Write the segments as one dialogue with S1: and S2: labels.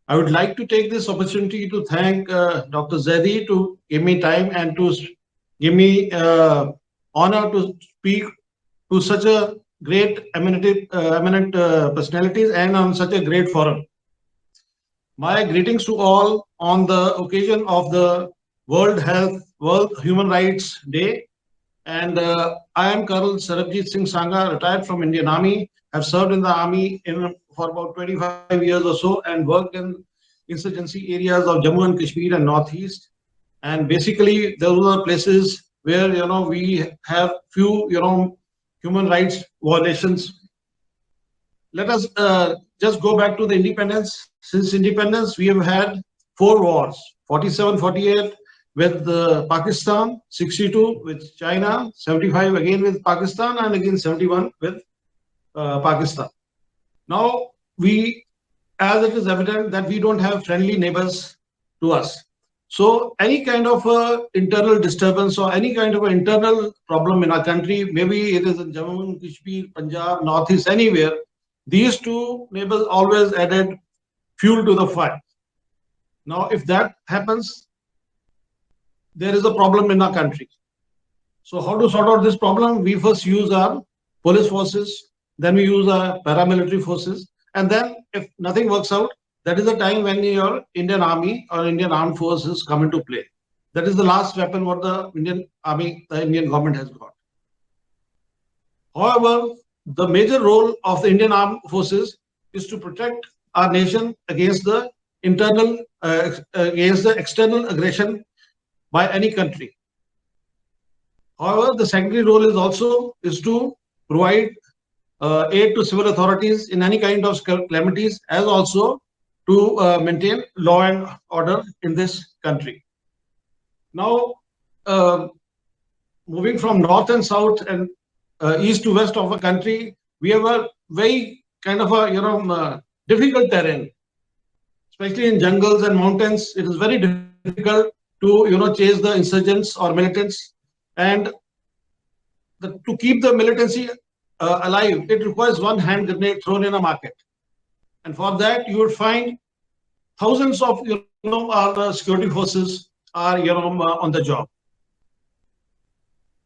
S1: I would like to take this opportunity to thank Dr. Zaidi to give me time and to give me honor to speak to such a great eminent personalities and on such a great forum. My greetings to all on the occasion of the World Human Rights Day. And I am Colonel Sarabjit Singh Sangha, retired from Indian Army. Have served in the army for about 25 years or so and worked in insurgency areas of Jammu and Kashmir and Northeast. And basically, those are places where we have few human rights violations. Let us just go back to the independence. Since independence, we have had four wars: 47, 48 with Pakistan, 62 with China, 75 again with Pakistan, and again 71 with Pakistan. Now, as it is evident that we don't have friendly neighbors to us. So any kind of internal disturbance or any kind of an internal problem in our country, maybe it is in Jammu and Kashmir, Punjab, Northeast, anywhere, these two neighbors always added fuel to the fire. Now, if that happens, there is a problem in our country. So how to sort out this problem? We first use our police forces, then we use our paramilitary forces, and then if nothing works out, that is the time when your Indian Army or Indian Armed Forces come into play. That is the last weapon what the Indian Army, the Indian government has got. However, the major role of the Indian Armed Forces is to protect our nation against the external aggression by any country. However, the secondary role is to provide aid to civil authorities in any kind of calamities, as also to maintain law and order in this country. Now, uh, moving from north and south and east to west of a country, we have a very kind of a difficult terrain, especially in jungles and mountains. It is very difficult to chase the insurgents or militants, and to keep the militancy alive, it requires one hand grenade thrown in a market, and for that you would find thousands of our security forces are on the job.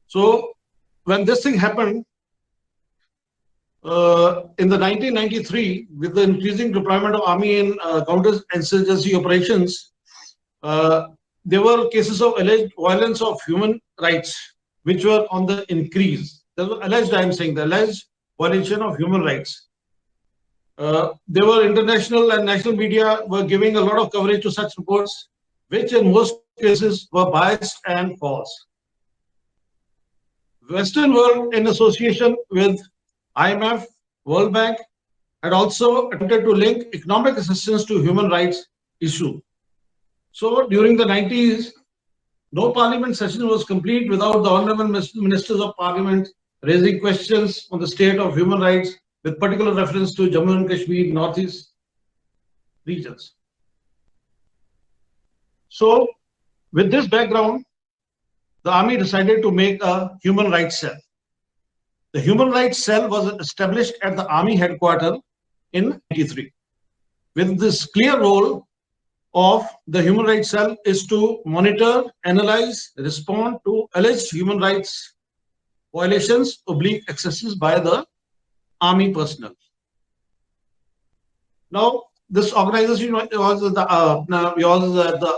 S1: So when this thing happened in the 1993, with the increasing deployment of army in counter-insurgency operations, uh, there were cases of alleged violence of human rights which were on the increase. There was alleged, I am saying, the alleged violation of human rights. There were international and national media were giving a lot of coverage to such reports, which in most cases were biased and false. Western world, in association with IMF, World Bank, had also attempted to link economic assistance to human rights issue. So during the 90s, no parliament session was complete without the honorable ministers of parliament raising questions on the state of human rights with particular reference to Jammu and Kashmir, Northeast regions. So with this background, the army decided to make a human rights cell. The human rights cell was established at the army headquarters in 93. With this clear role of the human rights cell is to monitor, analyze, respond to alleged human rights violations, oblique excesses by the army personnel. Now, this organization was at the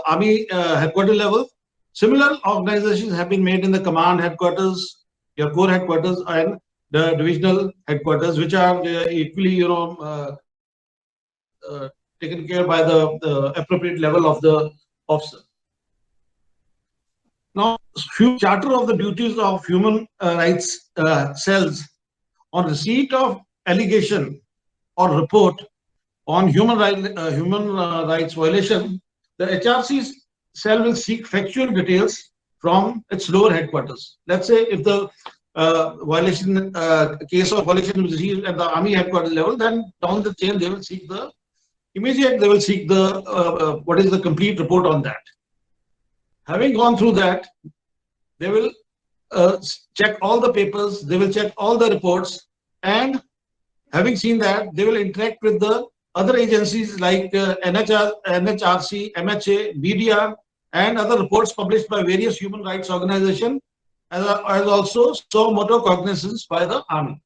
S1: army headquarters level. Similar organizations have been made in the command headquarters, your corps headquarters, and the divisional headquarters, which are equally, taken care by the appropriate level of the officer. Now, Charter of the Duties of Human Rights cells on receipt of allegation or report on human rights violation, the HRC cell will seek factual details from its lower headquarters. Let's say if the case of violation is received at the army headquarters level, then down the chain they will seek what is the complete report on that. Having gone through that, they will check all the papers, they will check all the reports, and having seen that, they will interact with the other agencies like NHRC, MHA, BDR, and other reports published by various human rights organizations, as also suo motu cognizance by the army.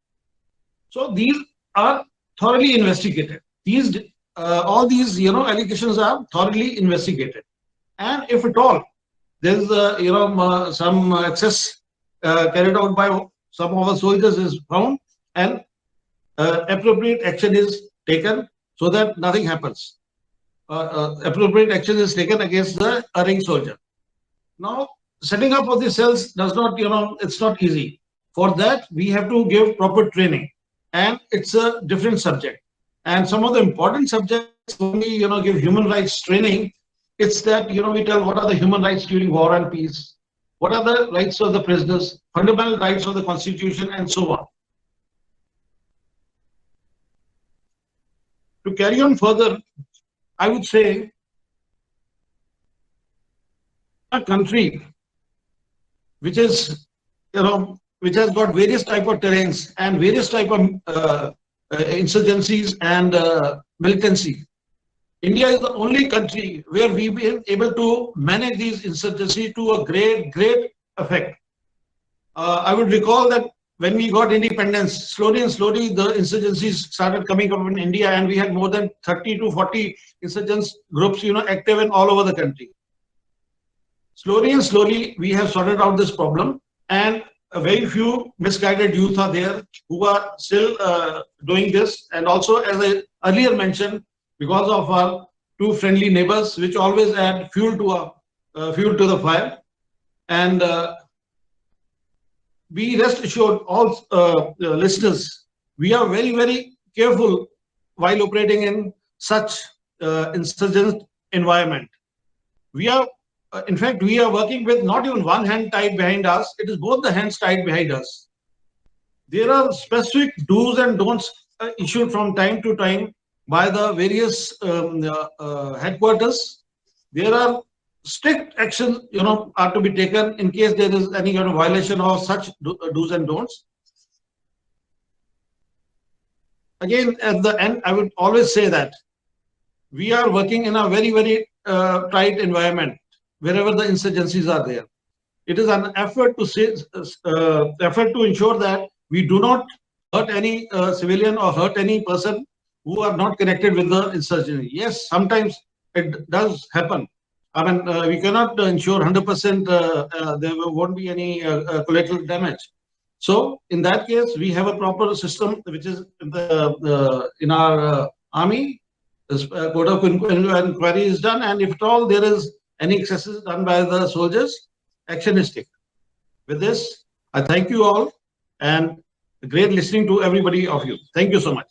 S1: So these are thoroughly investigated. These all these allegations are thoroughly investigated, and if at all there is some excess carried out by some of our soldiers is found, and appropriate action is taken so that nothing happens. Appropriate action is taken against the erring soldier. Now, setting up of the cells does not, it's not easy. For that, we have to give proper training, and it's a different subject. And some of the important subjects when we, give human rights training, it's that, we tell what are the human rights during war and peace, what are the rights of the prisoners, fundamental rights of the Constitution, and so on. To carry on further, I would say a country which is, which has got various type of terrains and various type of insurgencies and militancy. India is the only country where we've been able to manage these insurgencies to a great effect. I would recall that when we got independence, slowly and slowly the insurgencies started coming up in India, and we had more than 30 to 40 insurgents groups, active in all over the country. Slowly and slowly, we have sorted out this problem, and a very few misguided youth are there who are still doing this. And also, as I earlier mentioned, because of our two friendly neighbors, which always add fuel to the fire, and be rest assured, all listeners, we are very careful while operating in such insurgent environment. We are, in fact, we are working with not even one hand tied behind us; it is both the hands tied behind us. There are specific do's and don'ts issued from time to time by the various headquarters. There are strict actions, are to be taken in case there is any kind of violation of such do's and don'ts. Again, at the end, I would always say that we are working in a very tight environment wherever the insurgencies are there. It is an effort to ensure that we do not hurt any civilian or hurt any person who are not connected with the insurgency. Yes, sometimes it does happen. I mean, we cannot ensure 100% there won't be any collateral damage. So in that case, we have a proper system which is in our army. This code of inquiry is done, and if at all there is any excesses done by the soldiers, action is taken. With this, I thank you all, and great listening to everybody of you. Thank you so much.